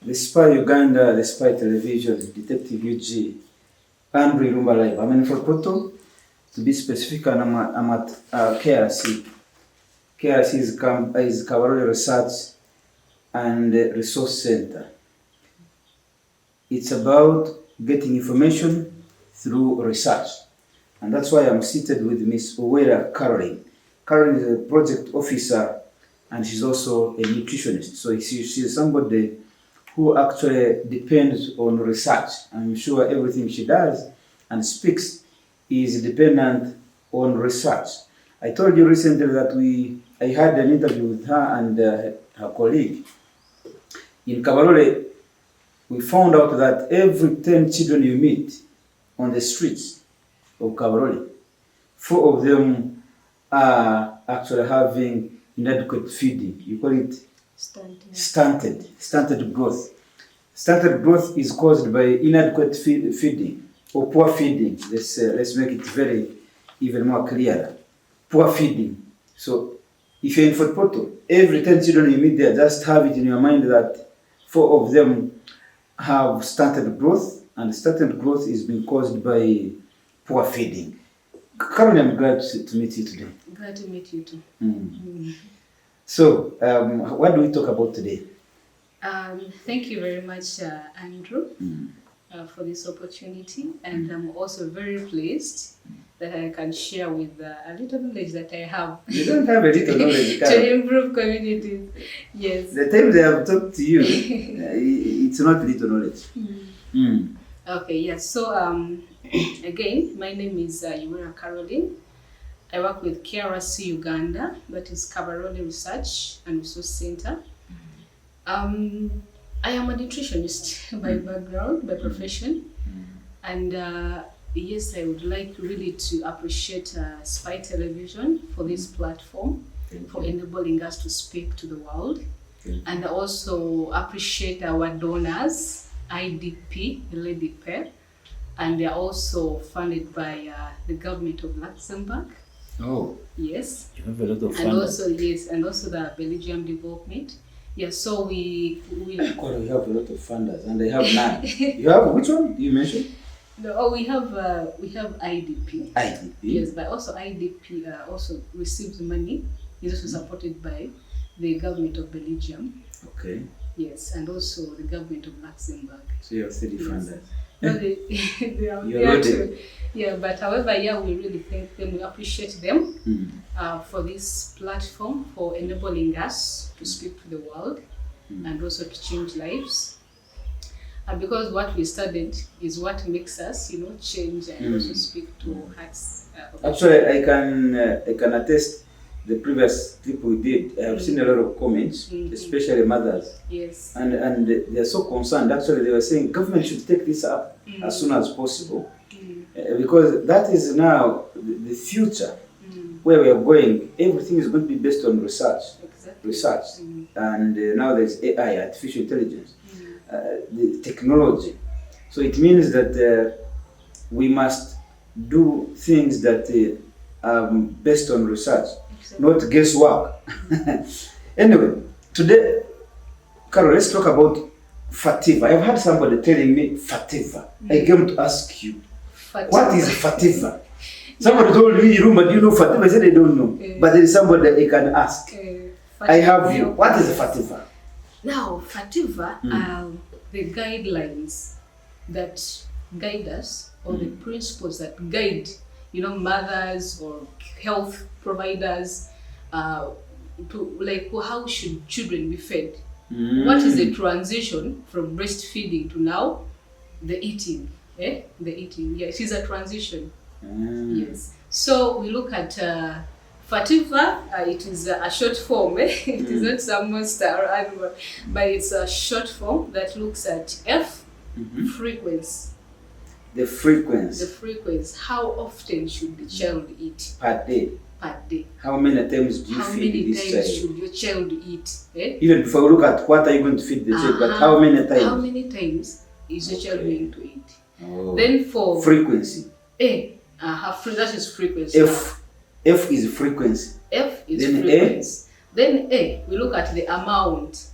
The Spy Uganda, the Spy Television, Detective UG, Andrew Lumba Live. I'm in Poto. To be specific, I'm at KRC. KRC is Kabarole Research and Resource Center. It's about getting information through research. And that's why I'm seated with Ms.Uwera Caroline. Caroline is a project officer and she's also a nutritionist. So she's somebody who actually depends on research. I'm sure everything she does and speaks is dependent on research. I told you recently that I had an interview with her and her colleague. In Kabarole, we found out that every 10 children you meet on the streets of Kabarole, 4 of them are actually having inadequate feeding. You call it stunted growth. Stunted growth is caused by inadequate feeding or poor feeding. Let's make it even more clear. Poor feeding. So if you're in Fort Portal, every 10 children you meet there, just have it in your mind that 4 of them have stunted growth, and stunted growth is being caused by poor feeding. Caroline, I'm glad to meet you today. Glad to meet you too. So, what do we talk about today? Thank you very much, Andrew, for this opportunity, and I'm also very pleased that I can share with a little knowledge that I have. You don't have a little knowledge, to improve communities. Yes. The time they have talked to you, it's not little knowledge. Okay, yes. So, again, my name is Ms.Uwera Caroline. I work with KRC Uganda, that is Kabarole Research and Resource Center. I am a nutritionist by background, by profession, and yes, I would like really to appreciate Spy Television for this platform, for enabling us to speak to the world, and also appreciate our donors, IDP, Lady Pair, and they are also funded by the government of Luxembourg. Oh, yes. You have a lot of funders. And also the Belgium development. Yes, so we have a lot of funders, and they have none. You have which one? You mentioned? No, we have IDP. IDP. Yes, but also IDP also receives money. Is also supported by the government of Belgium. Okay. Yes, and also the government of Luxembourg. So you have 30 funders. No, they are there too. Yeah, but however, we really thank them. We appreciate them for this platform, for enabling us to speak to the world and also to change lives. And because what we studied is what makes us, change and also speak to hearts. Actually, I can attest. The previous trip we did, I have seen a lot of comments, especially mothers. Yes. And they are so concerned. Actually, they were saying government should take this up as soon as possible. Because that is now the future where we are going. Everything is going to be based on research. Exactly. And now there's AI, artificial intelligence, the technology. So it means that we must do things that are based on research, not guesswork. Anyway, today, Carol, let's talk about FATVAH. I've had somebody telling me FATVAH. I came to ask you, what is FATVAH? Somebody told me, Rumba, do you know FATVAH? I said I don't know. But there is somebody that I can ask. I have you. What is FATVAH? Now, FATVAH are the guidelines that guide us, or the principles that guide, mothers or health providers to how should children be fed. What is the transition from breastfeeding to now the eating? The eating. Yeah, it is a transition. Yes. So we look at FATVAH. It is a short form. It is not some monster or animal, but it's a short form that looks at frequency. The frequency. The frequency. How often should the child eat? Per day. Per day. How many times do you feed this child? How many times should your child eat? Even before we look at what are you going to feed the child, but how many times? How many times is your child going to eat? Oh. Then for frequency. That is frequency. F is frequency. F is then frequency. Then we look at the amount.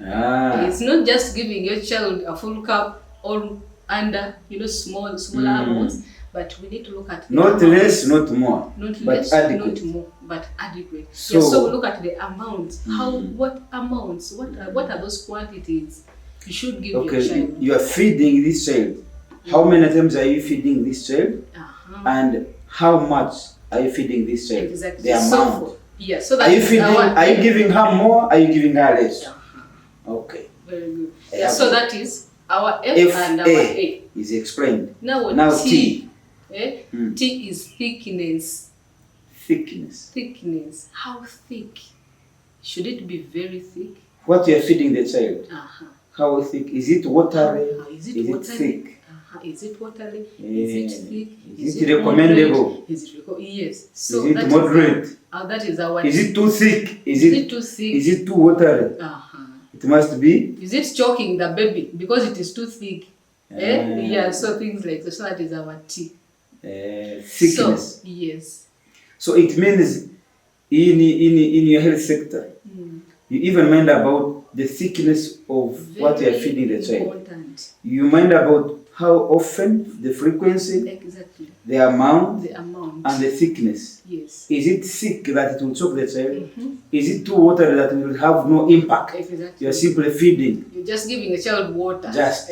It's not just giving your child a full cup or under, smaller amounts, but we need to look at the not amounts. Less, not more, not but less, adequate. not more, but adequate. So, so we look at the amounts. What amounts? What are those quantities you should give your child? You are feeding this child. How many times are you feeding this child? And how much are you feeding this child? Exactly. The amount. So that are you giving her more? Are you giving her less? Okay. Very good. So that is our F and our A. Is explained. Now T. T is thickness. Thickness. How thick? Should it be very thick? What you are feeding the child? How thick? Is it watery? Is it thick? Is it watery? Is it thick? Is it recommendable? Yes. So is it moderate? That is our. Is it too thick? Is it too thick? Is it too watery? It must be. Is it choking the baby because it is too thick? So things like that. So that is our T. Thickness. So, yes. So it means in your health sector, you even mind about the thickness of what you are feeding the child. You mind about how often, the frequency, the amount, and the thickness. Yes. Is it thick that it will choke the child? Is it too watery that it will have no impact? Exactly. You are simply feeding. You're just giving the child water. Just.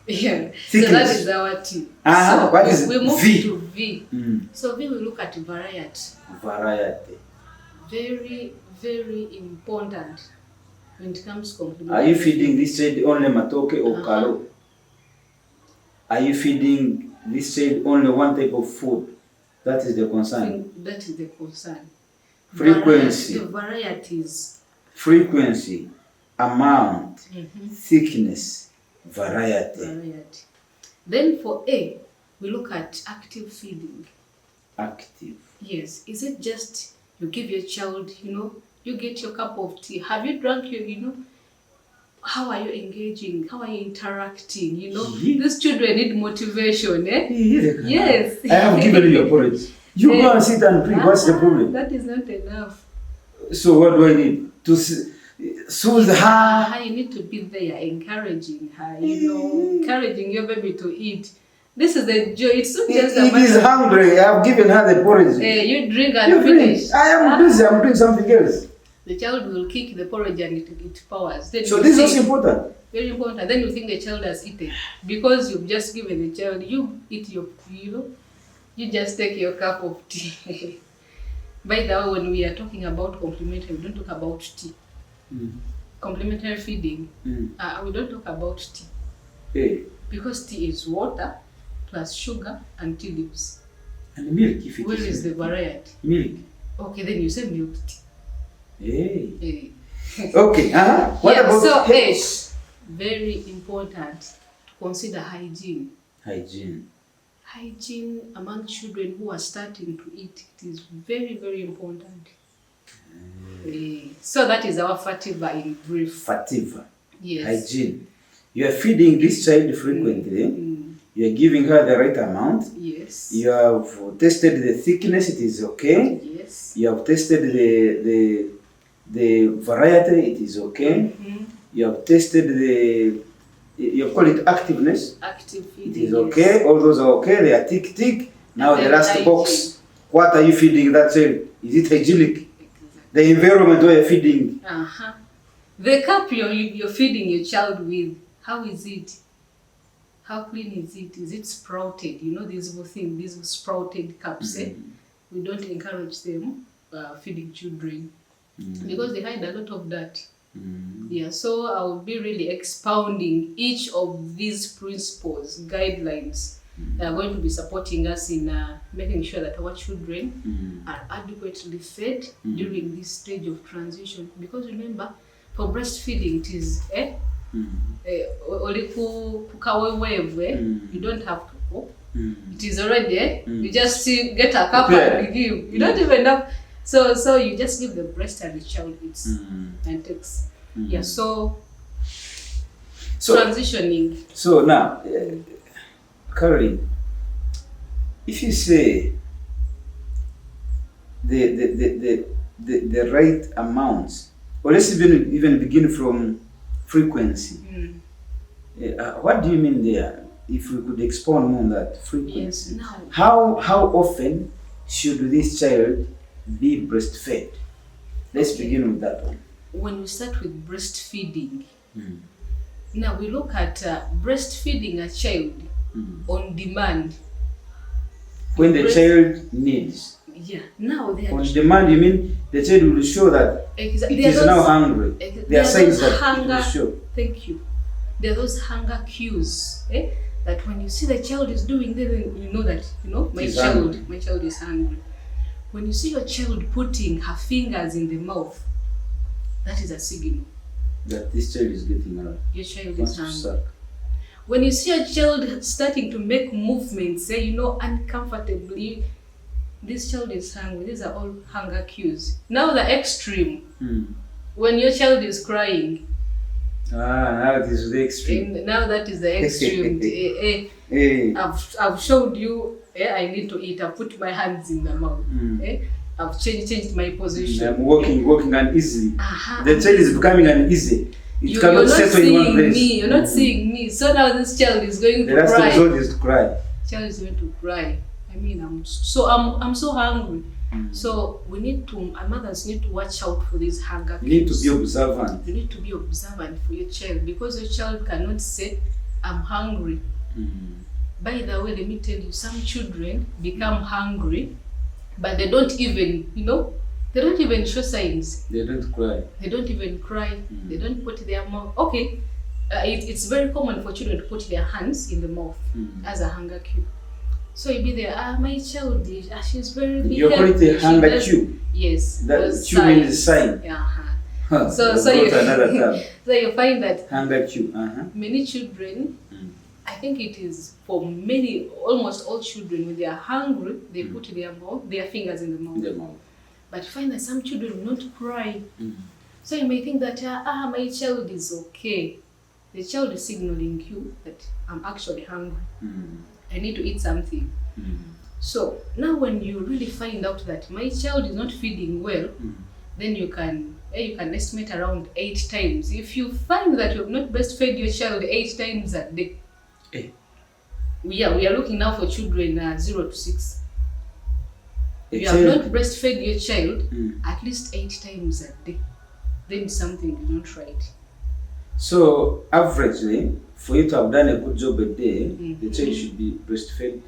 Yeah. Thickness. So that is our T. So what is we move V? to V. So V, we look at variety. Very, very important when it comes to complementary. Are you feeding this child only matoke or kalo? Are you feeding this child only one type of food? That is the concern. That is the concern. Frequency. The varieties. Frequency, amount, thickness, variety. Then for A, we look at active feeding. Active. Yes. Is it just you give your child, you get your cup of tea. Have you drunk your, how are you engaging? How are you interacting? These children need motivation, Yes. I have given you a porridge. You go and sit and drink. What's the problem? That is not enough. So what do I need? To soothe her? You need to be there, encouraging her, encouraging your baby to eat. This is the joy. It's not just it is hungry. I have given her the porridge. You drink and finish. I am busy. I'm doing something else. The child will kick the porridge and it powers. Then so this is also important. Very important. Then you think the child has eaten because you've just given the child. You eat your, you just take your cup of tea. By the way, when we are talking about complementary, we don't talk about tea. Complementary feeding, we don't talk about tea. Because tea is water plus sugar and tea leaves. And milk, if it Where is the variety? Milk. Okay, then you say milk tea. Okay, what about so H? Very important to consider hygiene. Hygiene among children who are starting to eat, it is very, very important. So that is our FATVAH in brief. FATVAH. Yes. Hygiene. You are feeding this child frequently. You are giving her the right amount. Yes. You have tested the thickness, it is okay. Yes. You have tested the variety, it is okay. You have tested you call it activeness. Active feeding. It is okay. All those are okay. They are tick. Now the last hygiene. Box. What are you feeding that child? Is it hygienic? Exactly. The environment where you're feeding. The cup you're feeding your child with, how is it? How clean is it? Is it sprouted? These sprouted cups. We don't encourage them feeding children because they hide a lot of that. So I will be really expounding each of these principles, guidelines that are going to be supporting us in making sure that our children are adequately fed during this stage of transition. Because remember, for breastfeeding, it is you don't have to cook. It is already you just get a cup and give. You don't even have. So you just give the breast and the child eats and takes. So transitioning. So now, Caroline, if you say the right amounts Or let's even begin from frequency. What do you mean there? If we could expound more on that frequency. Yes, now. How often should this child be breastfed? Let's begin with that one. When we start with breastfeeding, now we look at breastfeeding a child on demand. When the child needs. Yeah, now they are on demand, you mean the child will show that it is now hungry. There are signs that it will show. Thank you. There are those hunger cues, that when you see the child is doing, then you know that my child is hungry. When you see your child putting her fingers in the mouth, that is a signal that this child is getting around. Your child is hungry. When you see a child starting to make movements, uncomfortably, this child is hungry. These are all hunger cues. Now the extreme, when your child is crying. Now it is the extreme. Now that is the extreme. I've showed you. I need to eat. I've put my hands in the mouth. I've changed my position. I'm walking uneasily. The child is becoming uneasy. You're not seeing me. You're not seeing me. So now this child is going to cry. The last resort is to cry. Child is going to cry. I mean, I'm so hungry. So we need to, mothers need to watch out for these hunger cues. You need to be observant. You need to be observant for your child, because your child cannot say, I'm hungry. By the way, let me tell you, some children become hungry, but they don't even, they don't even show signs. They don't cry. They don't even cry. They don't put their mouth. Okay, it's very common for children to put their hands in the mouth as a hunger cue. So you be there, my child, she's very big. You call it a hunger cue? Yes. That cue means a sign. So you so you find that hunger cue. Many children, I think it is for almost all children, when they are hungry, they put their fingers in the mouth. But you find that some children will not cry. So you may think that my child is okay. The child is signaling you that I'm actually hungry. I need to eat something. So now when you really find out that my child is not feeding well, then you can estimate around 8 times. If you find that you have not breastfed your child 8 times a day, we are looking now for children 0 to 6. You have not breastfed your child at least 8 times a day, then something is not right. So averagely, for you to have done a good job a day, the child should be breastfed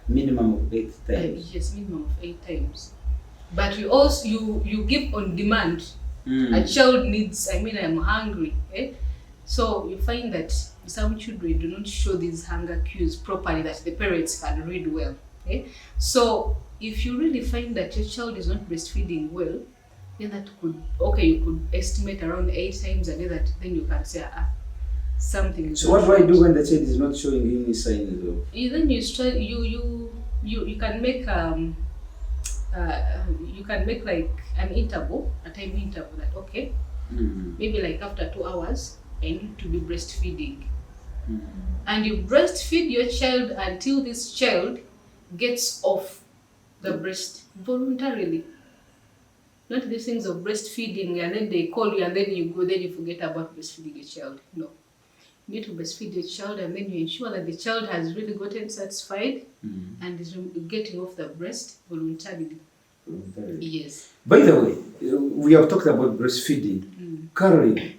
minimum of 8 times. Yes, minimum of 8 times. But you also you give on demand. A child needs. I'm hungry. So you find that some children do not show these hunger cues properly that the parents can read well. So if you really find that your child is not breastfeeding well, then you could estimate around 8 times a day. Then you can say something. So what do I do when the child is not showing any signs though? Then you can make like an interval, a time interval that maybe like after 2 hours I need to be breastfeeding. And you breastfeed your child until this child gets off the breast voluntarily. Not these things of breastfeeding and then they call you and then you go, then you forget about breastfeeding your child. No. You need to breastfeed your child and then you ensure that the child has really gotten satisfied and is getting off the breast voluntarily. Yes. By the way, we have talked about breastfeeding. Caroline,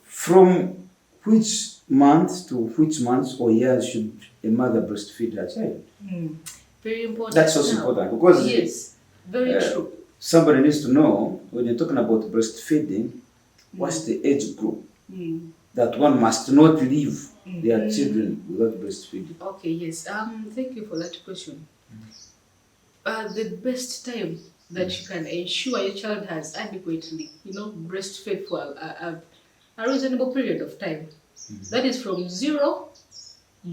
from which month to which months or years should a mother breastfeed her child? Very important. That's also important because yes, very true. Somebody needs to know when you're talking about breastfeeding, what's the age group that one must not leave their children without breastfeeding. Okay, yes. Thank you for that question. The best time that you can ensure your child has adequately, breastfed for a reasonable period of time. That is from 0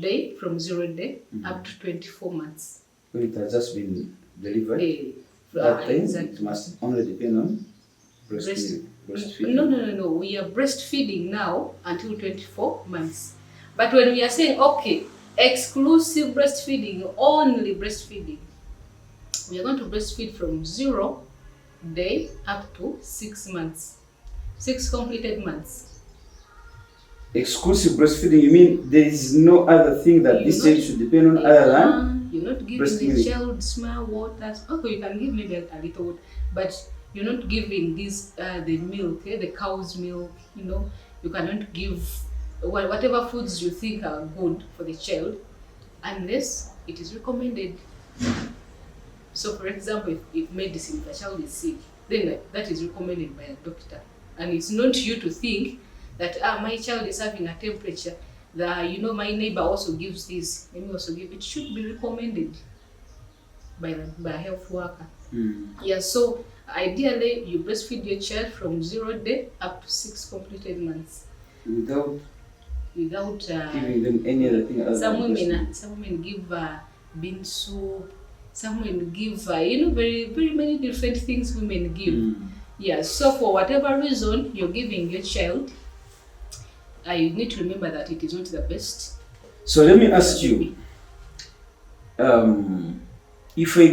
day up to 24 months. When it has just been delivered, that time exactly. It must only depend on breastfeeding. No. We are breastfeeding now until 24 months. But when we are saying, okay, exclusive breastfeeding, only breastfeeding, we are going to breastfeed from 0 day up to 6 months. 6 completed months. Exclusive breastfeeding, you mean there is no other thing that this child should depend on other than you're not giving the child small water. Okay, you can give maybe a little water, but you're not giving this the milk, the cow's milk. You cannot give whatever foods you think are good for the child unless it is recommended. So, for example, if medicine, if a child is sick, then that is recommended by a doctor, and it's not you to think that my child is having a temperature, that my neighbor also gives this, let me also give. It should be recommended by a health worker. Yeah, so ideally you breastfeed your child from 0 day up to 6 completed months without giving them any other thing. Some women give bean soup. Some women give very, very many different things women give. Yeah, so for whatever reason you're giving your child, you need to remember that it is not the best. So let me ask you, if I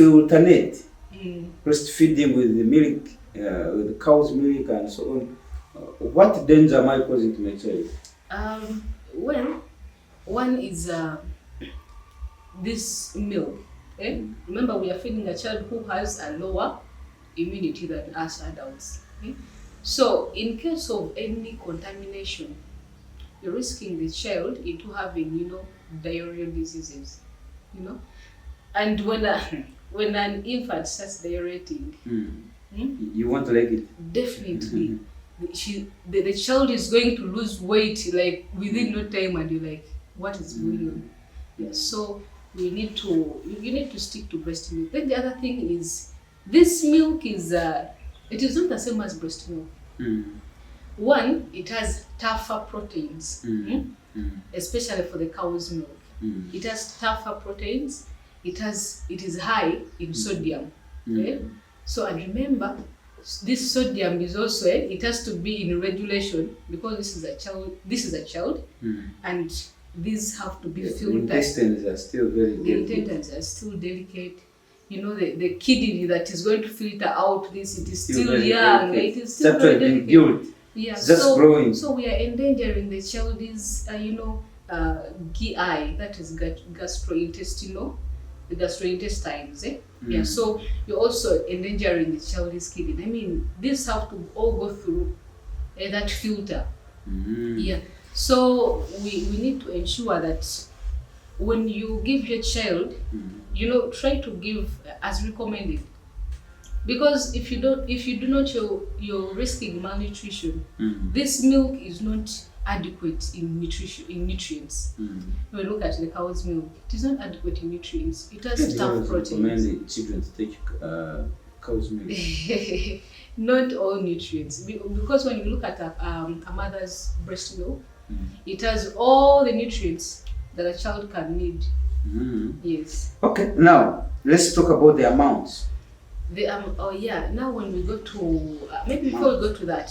alternate breastfeeding with the milk, with the cow's milk and so on, what danger am I causing to my child? Well, one is this milk. Remember, we are feeding a child who has a lower immunity than us adults. So in case of any contamination, you're risking the child into having, diarrheal diseases, And when an infant starts diarrheating, you want to like it? Definitely. The child is going to lose weight like within no time, and you're like, what is going on? Yeah, so you need to stick to breast milk. Then the other thing is, this milk is it is not the same as breast milk. One, it has tougher proteins, especially for the cow's milk. It has tougher proteins. It is high in sodium. So, and remember, this sodium is also it has to be in regulation, because this is a child, and these have to be filtered. The intestines are still very delicate. The intestines are still delicate. The kidney that is going to filter out this, it is still young. It is still very delicate. Built. Yeah, just growing. So we are endangering the child's, GI, that is gastrointestinal, the gastrointestines. Yeah, so you're also endangering the child's kidney. I mean, these have to all go through that filter. Yeah, so we need to ensure that when you give your child, try to give as recommended. Because if you do not, you're risking malnutrition. This milk is not adequate in nutrients. When we look at the cow's milk, it is not adequate in nutrients. It has tough proteins. Recommend children to take cow's milk. Not all nutrients, because when you look at a mother's breast milk, it has all the nutrients that a child can need. Yes. Okay, now let's talk about the amounts. Now when we go to maybe before we go to that,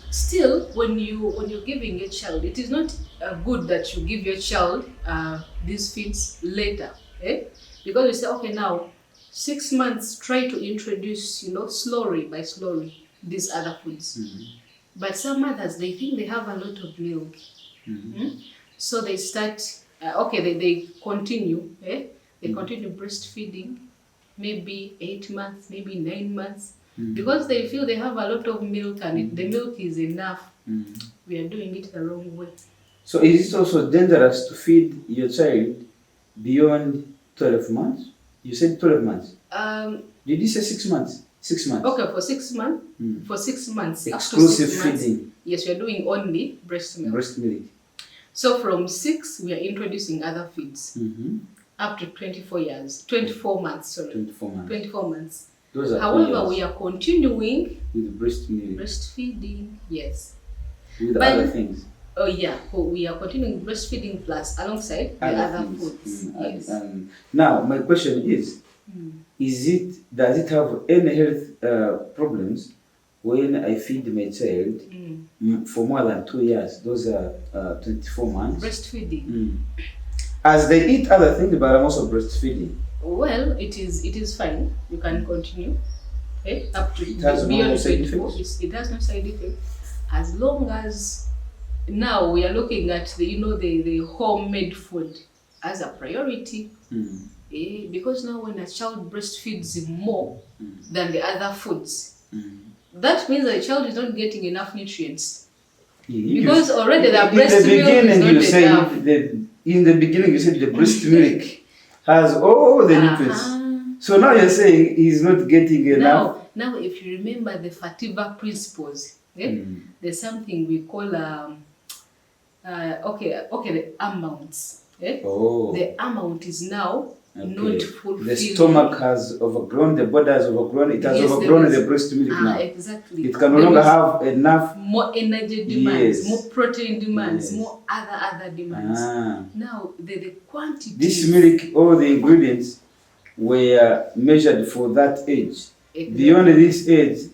still when you're giving your child, it is not good that you give your child these feeds later, because we say, okay, now 6 months, try to introduce slowly these other foods. But some mothers, they think they have a lot of milk, so they start they continue they continue breastfeeding maybe 8 months, maybe 9 months, because they feel they have a lot of milk and the milk is enough. We are doing it the wrong way. So is it also dangerous to feed your child beyond 12 months? You said 12 months. Did you say 6 months? 6 months. Okay, for 6 months. For 6 months. Exclusive 6 months, feeding. Yes, we are doing only breast milk. Breast milk. So from 6, we are introducing other feeds. Up to 24 months. 24 months. Those are However, we are continuing with breast milk. Breastfeeding, yes. With other things. Oh yeah, we are continuing breastfeeding plus alongside the other foods. Yes. Now, my question is does it have any health problems when I feed my child for more than 2 years? Those are 24 months. Breastfeeding. As they eat other things, but I'm also breastfeeding. Well, it is fine. You can continue. up to It has beyond no side 24. effects? It has no side effect. As long as now we are looking at the homemade food as a priority. Because now when a child breastfeeds more than the other foods, that means the child is not getting enough nutrients. Because already the breast milk is not enough. In the beginning you said the breast milk has all the nutrients. So now you're saying he's not getting enough. Now if you remember the FATVAH principles, there's something we call the amounts. The amount is now not fulfilled. The stomach has overgrown, the body has overgrown, it has overgrown the breast milk now. Exactly. It can no longer have enough. More energy demands, more protein demands, more other demands. Now the quantity. This milk, all the ingredients were measured for that age. Beyond this age,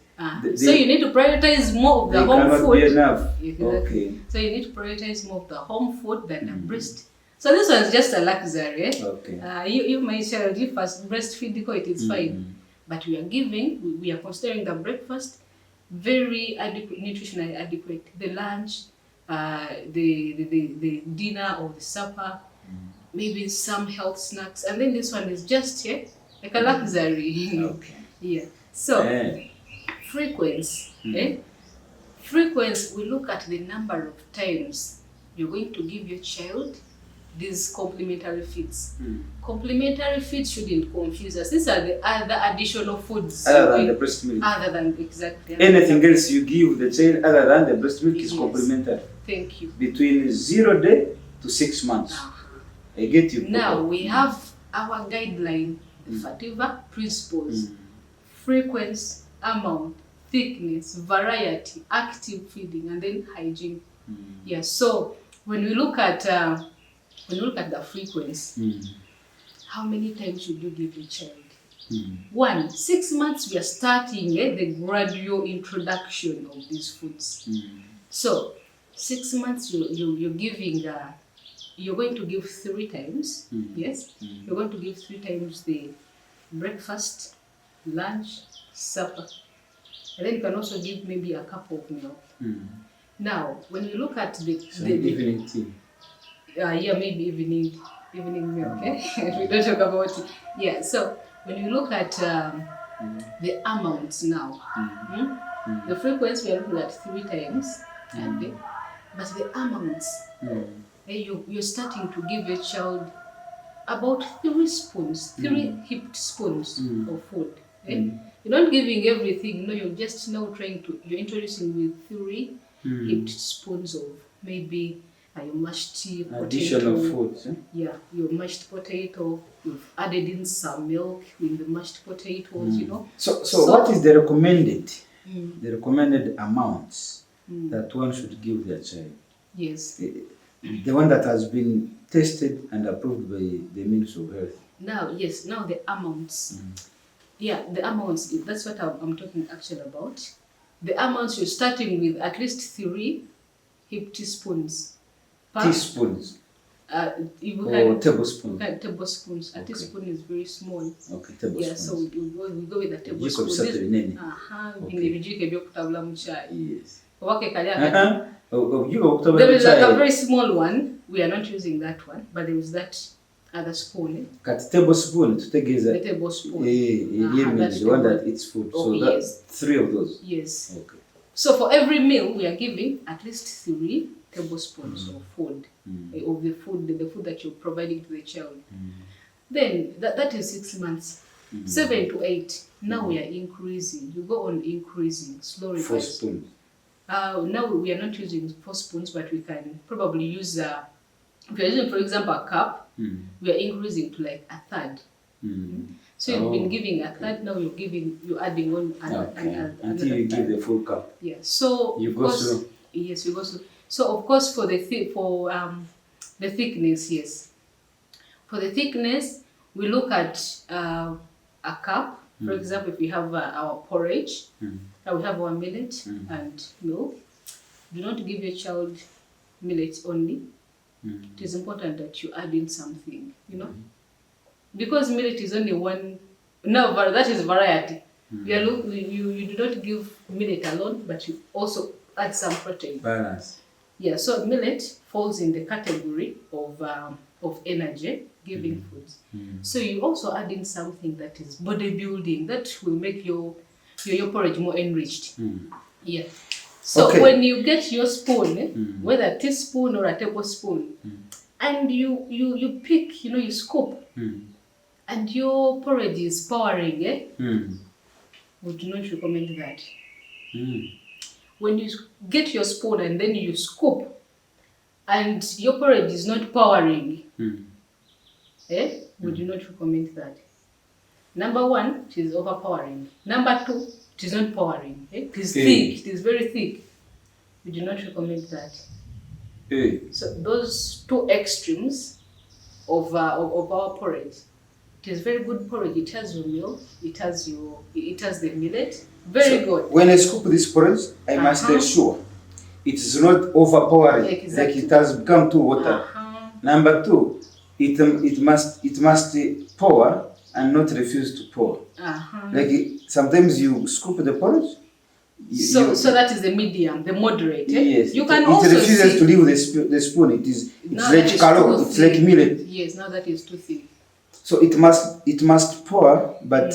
so you need to prioritize more of the home food. Be enough. Okay. So you need to prioritize more of the home food than the breast. So this one's just a luxury. You my child, you first breastfeed it's fine. But we are considering the breakfast very adequate, nutritionally adequate. The lunch, the dinner or the supper, maybe some health snacks, and then this one is just like a luxury. So frequency. Frequency, we look at the number of times you're going to give your child these complementary feeds. Complementary feeds shouldn't confuse us. These are the other additional foods. Other than the breast milk. Exactly. Anything else you give the child other than the breast milk is complementary. Thank you. Between 0 day to 6 months. I get you. Now we have our guideline, the FATVAH principles. Frequency, amount, thickness, variety, active feeding, and then hygiene. So when we look at the frequency, how many times should you give your child? 1, 6 months we are starting the gradual introduction of these foods. So 6 months you're giving you're going to give 3 times. Yes, you're going to give 3 times the breakfast, lunch, supper, and then you can also give maybe a cup of milk. Now when we look at the evening tea. Maybe evening milk. We don't talk about it. So when you look at the amounts now, the frequency we are looking at 3 times a day, but the amounts, you're starting to give your child about 3 spoons, 3 heaped spoons of food. You're not giving everything. No, you're just now you're introducing with 3 heaped spoons of maybe your mashed potato. Additional foods. Your mashed potato. You've added in some milk with the mashed potatoes. So what is the recommended amounts that one should give their child? Yes. The one that has been tested and approved by the Ministry of Health. Now the amounts. The amounts. That's what I'm talking actually about. The amounts, you're starting with at least 3 heaped teaspoons. Teaspoons? Or tablespoons? Tablespoons. A teaspoon is very small. Okay, tablespoons. So we go with a tablespoon. Yes. There is like a very small one. We are not using that one, but there is that other spoon. Tablespoon to take the tablespoon. The one that eats food. So that's 3 of those. Yes. Okay. So for every meal we are giving at least 3 tablespoons of food, of the food that you're providing to the child. Then that is 6 months. 7 to 8. Now we are increasing. You go on increasing slowly. 4 spoons. Now we are not using 4 spoons, but we can probably use if we are using, for example, a cup. We are increasing to like a third. So you've been giving a third. Now you're adding on until you give the full cup. So you go slow. Yes, you go slow. So of course for the thickness, yes. For the thickness, we look at a cup. For example, if we have our porridge, we have our millet and milk. Do not give your child millet only. It is important that you add in something, because millet is only one. No, that is variety. You do not give millet alone, but you also add some protein. Balance. Yeah, so millet falls in the category of energy giving foods. So you also add in something that is bodybuilding that will make your porridge more enriched. Yeah. So Okay. when you get your spoon, whether a teaspoon or a tablespoon, and you pick, you scoop, and your porridge is powering, we do not recommend that. When you get your spoon and then you scoop, and your porridge is not powering, we do not recommend that. Number one, it is overpowering. Number two, it is not powering. It is thick. It is very thick. We do not recommend that. So those two extremes of our porridge. It is very good porridge. It has your milk. It has the millet. Very good. When I scoop this porridge, I must make sure it is not overpowering. Exactly. Like it has become too water. Number two, it must pour and not refuse to pour. Like sometimes you scoop the porridge. So that is the medium, the moderate. Yes. You can it also refuses to leave the spoon. It's like calor. It's like millet. Yes. Now that is too thick. So it must pour, but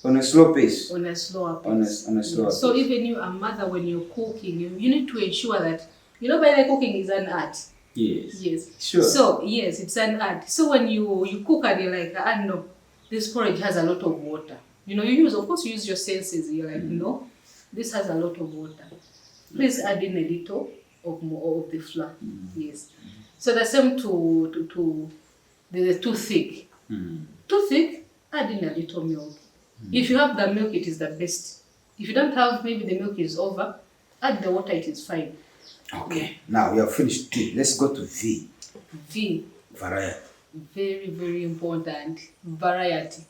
on a slow pace. On a slower pace. On a slower pace. So even you, a mother, when you're cooking, you need to ensure that by the cooking is an art. Yes. Yes. Sure. So yes, it's an art. So when you cook and you're like, no, this porridge has a lot of water. You use your senses. You're like, no, this has a lot of water. Please add in a little of the flour. Yes. So the same to the too thick. Too thick, add in a little milk. If you have the milk, it is the best. If you don't have, maybe the milk is over, add the water, it is fine. Okay. Now we have finished T. Let's go to V. V. Variety. Very, very important. Variety.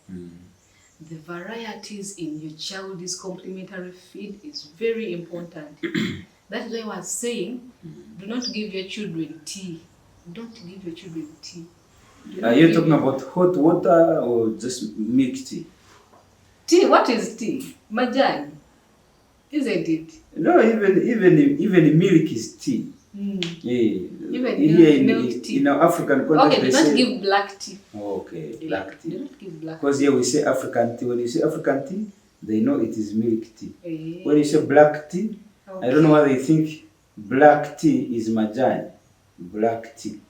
The varieties in your child's complementary feed is very important. That is why I was saying, do not give your children tea. Don't give your children tea. Are you talking about hot water or just milk tea? Tea? What is tea? Majani. Isn't it? No, even milk is tea. Yeah. Even milk tea. In our African context, okay, do not give black tea. Okay, black tea. Do not give black tea. Because here we say African tea. When you say African tea, they know it is milk tea. When you say black tea, I don't know why they think black tea is majani. Black tea.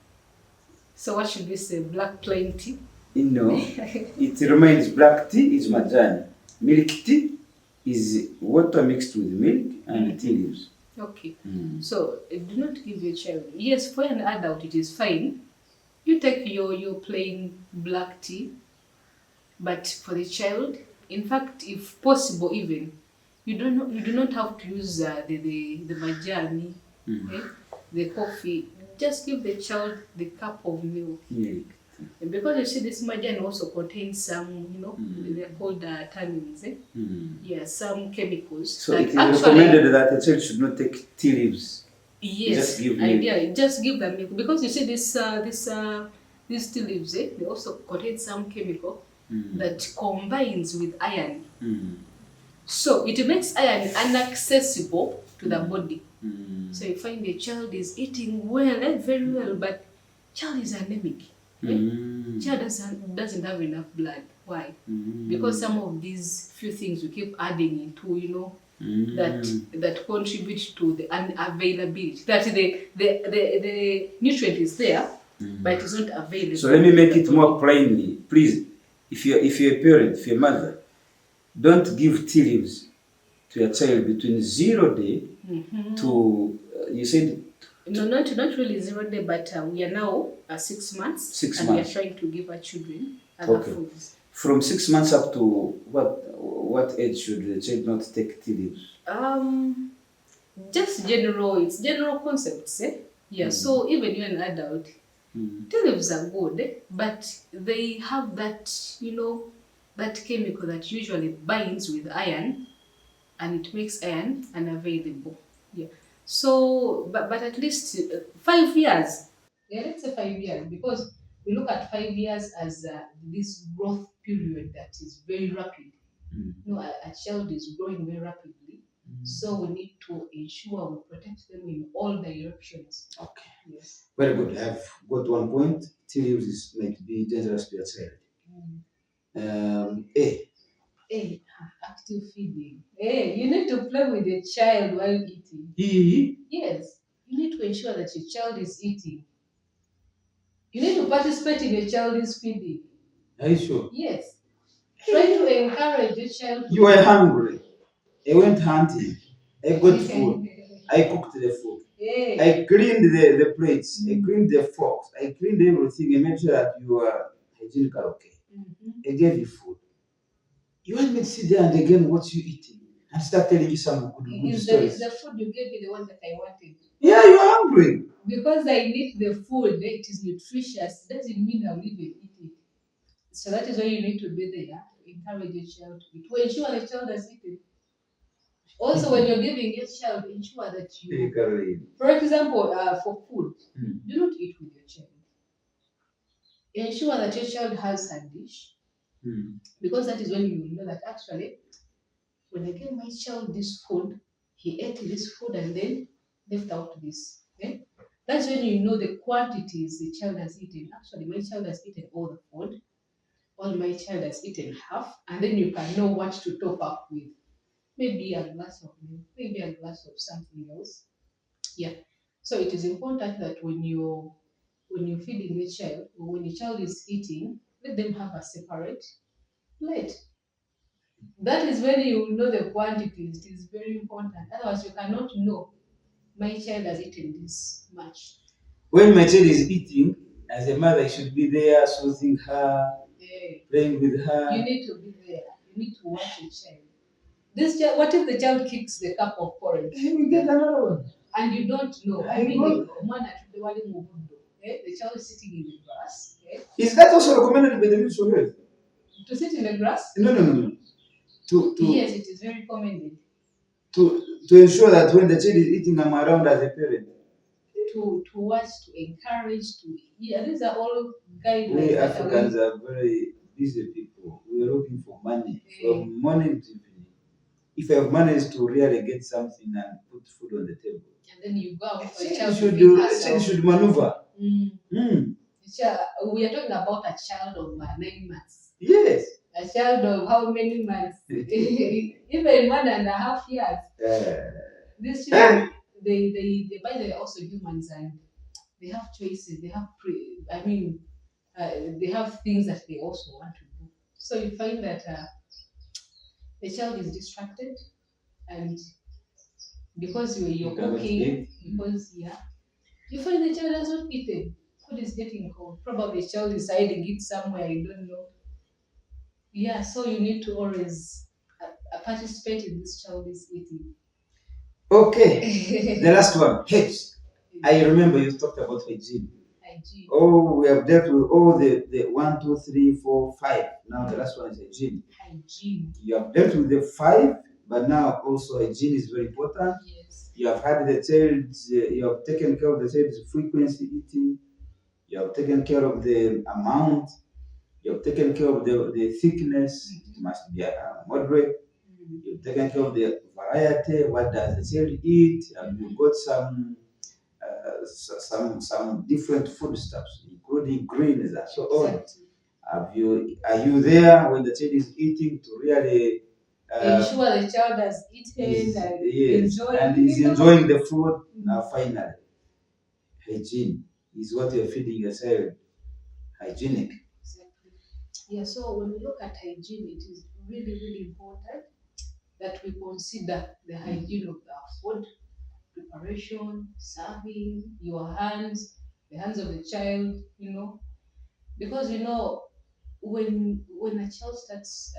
So what should we say? Black plain tea? No, it remains black tea is majani. Milk tea is water mixed with milk and tea leaves. Okay. So do not give your child. Yes, for an adult it is fine. You take your plain black tea, but for the child, in fact, if possible, even you do not have to use the majani, the coffee. Just give the child the cup of milk. And because you see this majani also contains some, they're called tannins, some chemicals. So it is recommended that a child should not take tea leaves. Yes, just give milk. Just give them milk. Because you see these tea leaves, they also contain some chemical that combines with iron. So it makes iron inaccessible to the body. So you find the child is eating well, very well, but child is anemic. Child doesn't have enough blood. Why? Because some of these few things we keep adding into, that contribute to the unavailability. That the nutrient is there, but it's not available. So let me make it more plainly, please. If you're a parent, if you're a mother, don't give tea leaves to your child between 0 day to you said. No, not really 0 day, but we are now 6 months. 6 and months. We are trying to give our children other foods. From 6 months up to what age should the child not take tea leaves? Just it's general concepts, Yeah. So even you're an adult, tea leaves are good, but they have that that chemical that usually binds with iron, and it makes iron unavailable. Yeah. So, but at least 5 years. Yeah, let's say 5 years, because we look at 5 years as this growth period that is very rapid. No, a child is growing very rapidly, so we need to ensure we protect them in all directions. Okay. Yes. Very good. I've got one point. Till use might be dangerous to your child. A. A. Active feeding. A. You need to play with your child while eating. Yes. You need to ensure that your child is eating. You need to participate in your child's feeding. Are you sure? Yes. Try to encourage your child. You were hungry. I went hunting. I got food. I cooked the food. Yeah. I cleaned the plates. I cleaned the forks. I cleaned everything. I made sure that you are hygienic. Okay. I gave you food. You want me to sit there and again watch you eating and start telling you some good stories? Is the food you gave me the one that I wanted? Yeah, you're hungry. Because I need the food, it is nutritious, doesn't mean I'll even eat it. So that is why you need to be there to encourage your child to eat, to ensure the child has eaten. Also, when you're giving your child, ensure that you, for example, for food, do not eat with your child. Ensure that your child has a dish, because that is when you know that actually, when I gave my child this food, he ate this food and then left out this. Okay? That's when you know the quantities the child has eaten. Actually, my child has eaten all the food, or my child has eaten half, and then you can know what to top up with. Maybe a glass of milk, maybe a glass of something else. Yeah. So it is important that when you're feeding the child, or when the child is eating, let them have a separate plate. That is when you know the quantities. It is very important. Otherwise, you cannot know my child has eaten this much. When my child is eating, as a mother, I should be there soothing her, playing with her. You need to be there. You need to watch your child. This child, what if the child kicks the cup of porridge? We get another one. And you don't know. I mean, the child is sitting in the grass. Okay? Is that also recommended by the Ministry of Health? To sit in the grass? No. Yes, it is very recommended. To ensure that when the child is eating, I'm around as a parent. To watch, to encourage, these are all guidelines. We Africans are very busy people. We are looking for money from morning to evening. If I have managed to really get something and put food on the table, and then you go out for a child should maneuver. We are talking about a child of 9 months. Yes. A child of how many months? Even 1.5 years. These children, they by the way, also humans, and they have choices. They have they have things that they also want to do. So you find that the child is distracted, and because you're cooking, you find the child has not eaten. Food is getting cold. Probably the child is hiding it somewhere. You don't know. Yeah, so you need to always participate in this child is eating. Okay, the last one, H. I remember you talked about hygiene. Hygiene. Oh, we have dealt with all the 1, 2, 3, 4, 5. Now the last one is hygiene. Hygiene. You have dealt with the 5, but now also hygiene is very important. Yes. You have had the child, you have taken care of the child's frequency eating. You have taken care of the amount. You have taken care of the thickness. It must be moderate. You've taken care of the variety. What does the child eat? Have you got some different foodstuffs, including greens and so on? Are you there when the child is eating to really ensure the child has eaten and is enjoying the food? Now, finally, hygiene is what you're feeding your child. Hygienic. Exactly. Yeah. So when we look at hygiene, it is really, really important that we consider the hygiene of our food preparation, serving, your hands, the hands of the child. Because when a child starts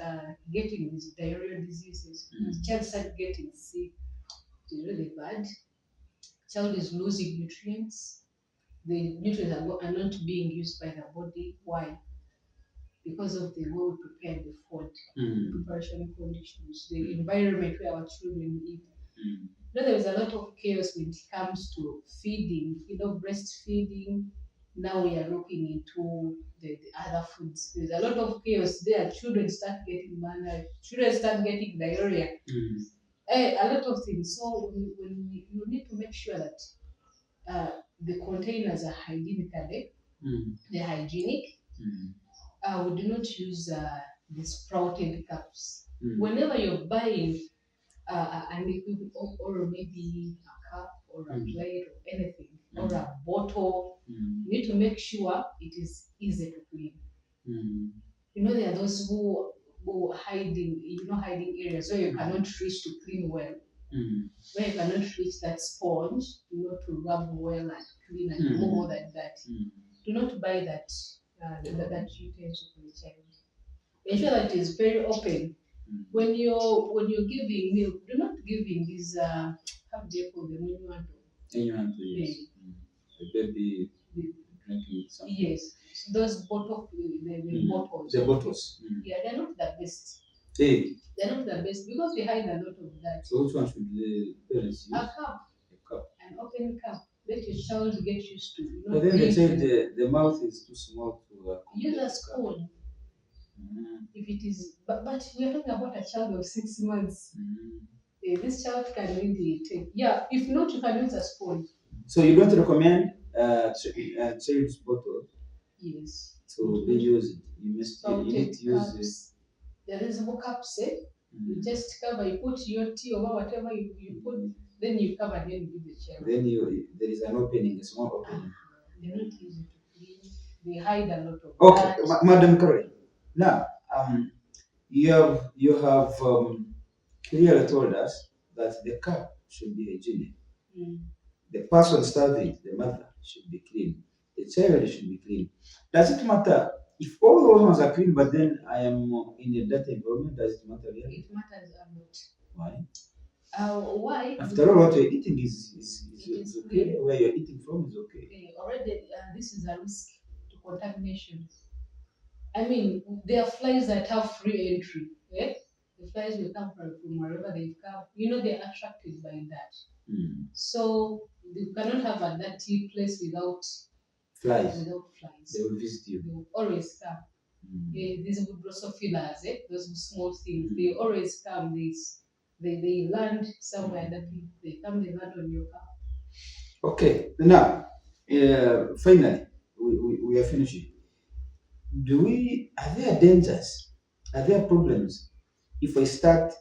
getting these diarrhea diseases, the child starts getting sick. It's really bad. Child is losing nutrients. The nutrients are not being used by the body. Why? Because of the way we prepare the food, the preparation conditions, the environment where our children eat. There is a lot of chaos when it comes to feeding, breastfeeding, now we are looking into the other foods. There's a lot of chaos there. Children start getting malnourished. Children start getting diarrhea. A lot of things. So you need to make sure that the containers are hygienically, they're hygienic. We do not use the sprouted cups. Whenever you're buying an equipment or maybe a cup or a plate or anything or a bottle, you need to make sure it is easy to clean. You know, there are those who hiding areas where you cannot reach to clean well, where you cannot reach that sponge, to rub well and clean and remove all that dirty. Do not buy that that utensil for the child. Ensure that it is very open. When you're giving milk, do not give in these how do you call them when you want to? Yes. The baby drinking something. Yes. Those bottles. The bottles. Yeah, they're not the best. They're not the best because they hide a lot of that. So which one should the parents use? A cup. An open cup. Let your child get used to. But then they say the mouth is too small to use a spoon. If it is, but we are talking about a child of 6 months. This child can really take. Yeah, if not, you can use a spoon. So you don't recommend child's bottle? Yes. So they use it. You need to use it. There is a cups. You just cover. You put your tea or whatever you put. Then you cover. Then you give the child. Then there is an opening, a small opening. They're not easy to clean. They hide a lot of. Okay, Madam Caroline. Now, you have clearly told us that the cup should be hygienic. The person serving, the mother, should be clean. The child should be clean. Does it matter if all those ones are clean, but then I am in a dirty environment? Does it matter really? It matters a lot. Why? Why? After all, what you're eating is okay. Where you're eating from is okay. Already, this is a risk to contamination. I mean, there are flies that have free entry. Yeah? The flies will come from wherever they've come. They're attracted by that. So you cannot have a dirty place without flies. They will visit you. They will always come. These drosophilus, those small things, they always come. They land somewhere that they land on your car. Okay, now, finally, we are finishing. Are there dangers? Are there problems if I start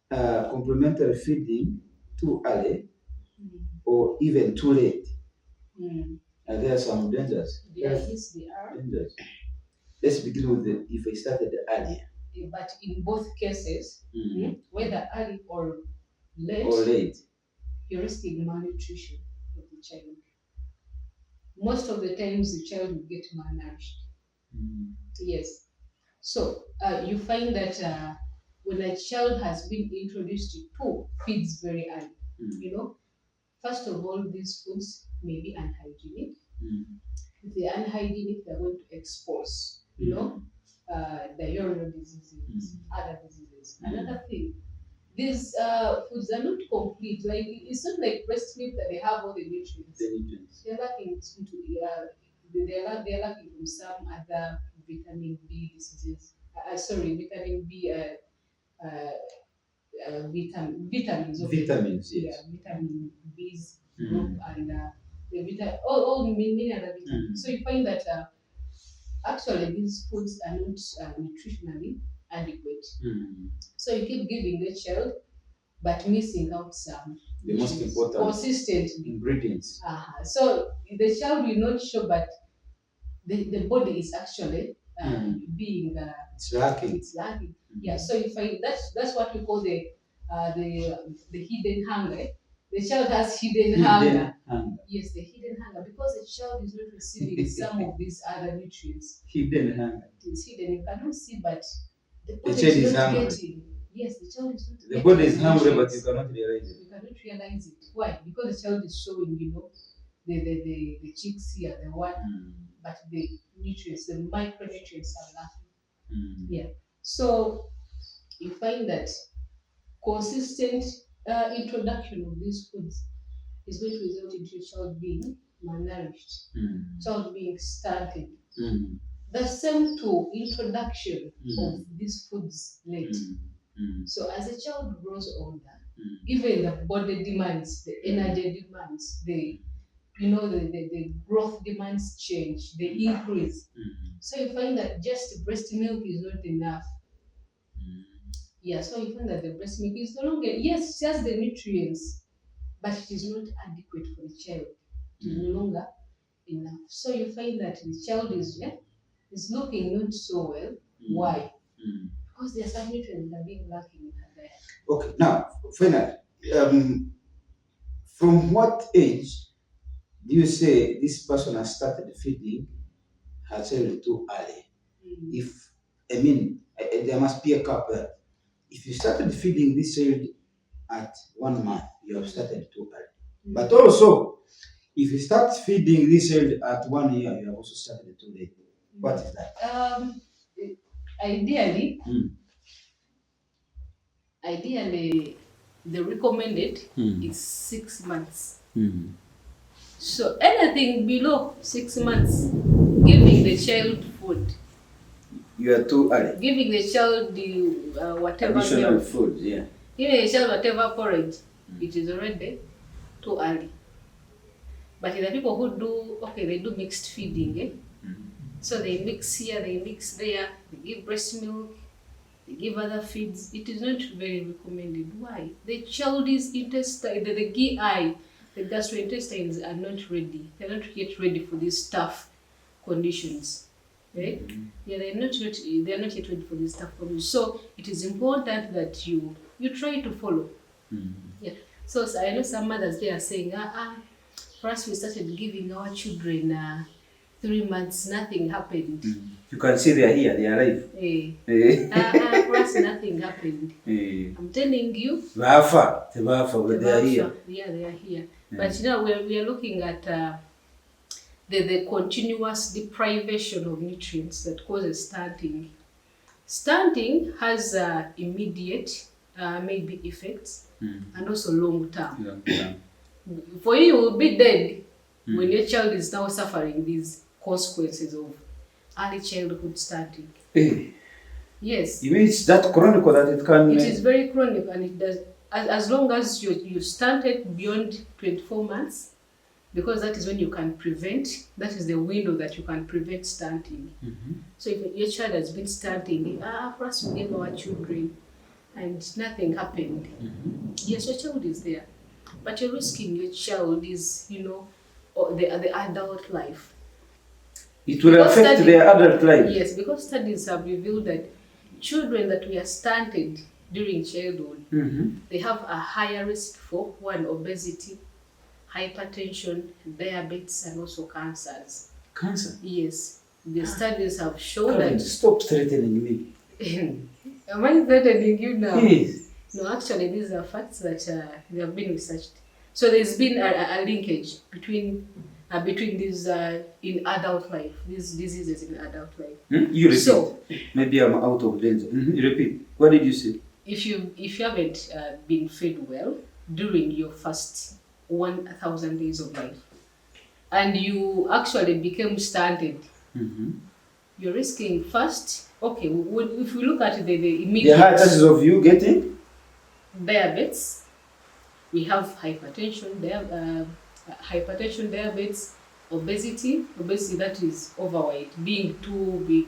complementary feeding too early or even too late? Are there some dangers? Yes, there are. Dangers. Let's begin with if I started earlier. But in both cases, whether early or late, you're risking malnutrition of the child. Most of the times, the child will get malnourished. Yes. So you find that when a child has been introduced to feeds very early, first of all, these foods may be unhygienic. If they're unhygienic, they're going to expose, diarrheal diseases, other diseases. Another thing, these foods are not complete. Like it's not like breast milk that they have all the nutrients. They're lacking they're lacking from some other vitamin B diseases. Vitamin B. Vitamins. Vitamins, yes. Yeah, vitamin B's group and all many other vitamins. So you find that actually these foods are not nutritionally adequate. So you keep giving the child, but missing out some the most important consistent ingredients. So the child will not show, but the body is actually being it's lacking. It's lacking. Yeah. So you find that's what we call the hidden hunger. The child has hidden hunger. Yes, the hidden hunger, because the child is not receiving some of these other nutrients. Hidden hunger. It is hidden. You cannot see, but the body is not getting. Yes, the child is not. The body is hungry, but you cannot realize it. You cannot realize it. Why? Because the child is showing, the cheeks here, the one, but the nutrients, the micronutrients are lacking. Yeah. So you find that consistent introduction of these foods is going to result in your child being malnourished, child being stunted. The same to introduction of these foods late. So as a child grows older, even the body demands, the energy demands, the growth demands change, they increase. So you find that just breast milk is not enough. Yeah, so you find that the breast milk is no longer, yes, it has the nutrients, but it is not adequate for the child. It is no longer enough. So you find that the child is looking not so well. Why? Because there are some nutrients that are being lacking in her diet. Okay, now, finally, from what age do you say this person has started feeding her child too early? If, there must be a cap there. If you started feeding this child at 1 month, you have started too early. But also, if you start feeding this child at 1 year, you have also started too late. What is that? Ideally, the recommended is 6 months. So anything below 6 months, giving the child food. You are too early. Giving the child the whatever additional food, yeah. Giving the child whatever porridge, it is already too early. But the people who do, they do mixed feeding, So they mix here, they mix there, they give breast milk, they give other feeds. It is not very recommended. Why? The child is intestine, the GI, the gastrointestines are not ready. They're not yet ready for these tough conditions. Right? Yeah, they're not yet ready for these tough conditions. So it is important that you try to follow. Yeah. So I know some mothers, they are saying, for us we started giving our children 3 months, nothing happened. You can see they are here, they are alive. For us nothing happened. I'm telling you. They are here. Yeah, they are here. But we are looking at the continuous deprivation of nutrients that causes stunting. Stunting has immediate maybe effects and also long term. For you will be dead when your child is now suffering these consequences of early childhood stunting. Yes. You mean it's that chronic that it can... It is very chronic, and it does, as long as you stunted beyond 24 months, because that is when you can prevent, that is the window that you can prevent stunting. So if your child has been stunting, for us we gave our children and nothing happened. Yes, your child is there, but you're risking your child is, the adult life. It will affect their adult life. Yes, because studies have revealed that children that were stunted during childhood, they have a higher risk for obesity, hypertension, diabetes, and also cancers. Cancer? Yes. The studies have shown that... Stop threatening me. Am I threatening you now? Yes. No, actually, these are facts that they have been researched. So there's been a linkage between these in adult life, these diseases in adult life. You repeat. So, maybe I'm out of danger. You repeat. What did you say? If you haven't been fed well during your first 1,000 days of life, and you actually became stunted, you're risking first. Okay, if we look at the immediate... The high chances of you getting? Diabetes. We have hypertension, diabetes, obesity that is overweight, being too big.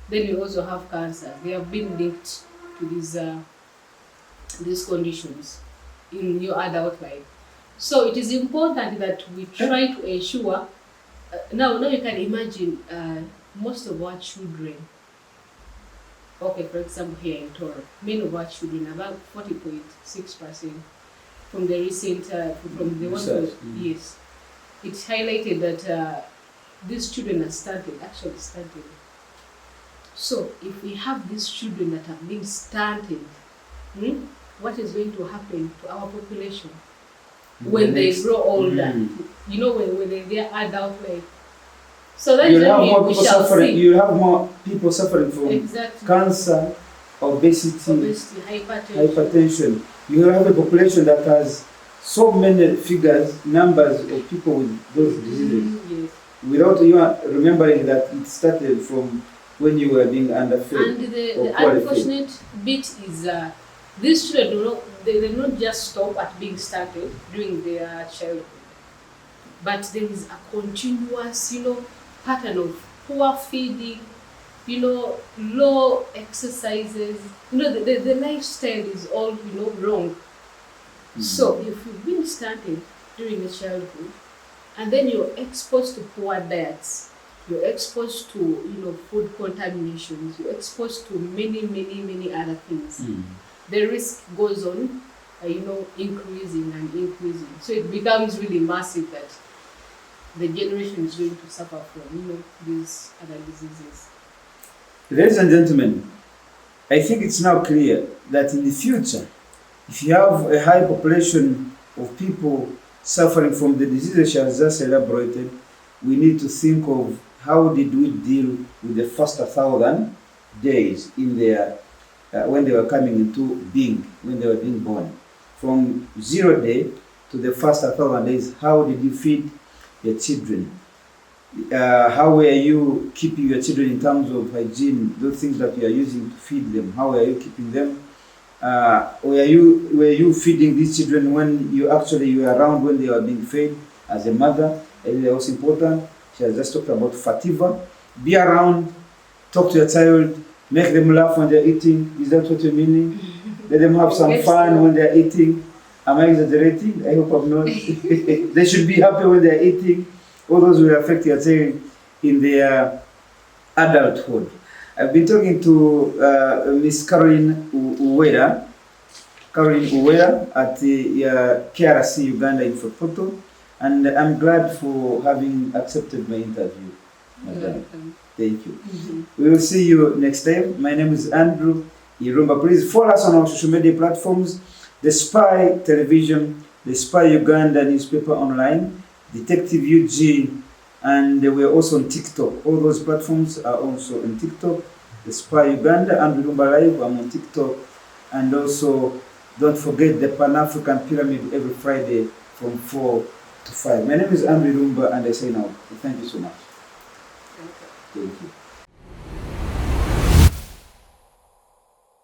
Then you also have cancer. They have been linked to these conditions in your adult life. So it is important that we try to ensure. Now you can imagine most of our children. Okay, for example, here in Toro, many of our children, about 40.6%, from the recent, from the one, yes, it highlighted that these children are actually stunted. So if we have these children that have been stunted, what is going to happen to our population when they grow older? When they're adult life. So that is when we shall see. You'll have more people suffering from cancer, obesity, hypertension. You have a population that has so many figures, numbers of people with those diseases, Yes. without you remembering that it started from when you were being underfed And or the poorly fed. unfortunate bit is these children they not just stop at being started during their childhood, but there is a continuous, pattern of poor feeding, low exercises. The lifestyle is all, wrong. So if you've been stunted during your childhood and then you're exposed to poor diets, you're exposed to, food contaminations, you're exposed to many, many, many other things, the risk goes on, increasing and increasing. So it becomes really massive that the generation is going to suffer from, these other diseases. Ladies and gentlemen, I think it's now clear that in the future, if you have a high population of people suffering from the diseases she has just elaborated, we need to think of how did we deal with the first 1,000 days in their when they were coming into being, when they were being born. From 0 day to the first 1,000 days, how did you feed your children? How were you keeping your children in terms of hygiene, those things that you are using to feed them? How were you keeping them? Were you feeding these children when you were around when they were being fed as a mother? I think that was important. She has just talked about FATVAH. Be around, talk to your child, make them laugh when they're eating. Is that what you're meaning? Let them have some fun when they're eating. Am I exaggerating? I hope I'm not. They should be happy when they're eating. All those will affect your child in their adulthood. I've been talking to Ms. Uwera at the KRC Uganda in Fopoto, and I'm glad for having accepted my interview. Thank you. We will see you next time. My name is Andrew Irumba. Please follow us on our social media platforms, The Spy Television, The Spy Uganda newspaper online, Detective Eugene, and we're also on TikTok. All those platforms are also on TikTok. The Spy Uganda and Irumba Live, I'm on TikTok. And also, don't forget the Pan-African Pyramid every Friday from 4 to 5. My name is Andrew Irumba and I say now, thank you so much. Thank you.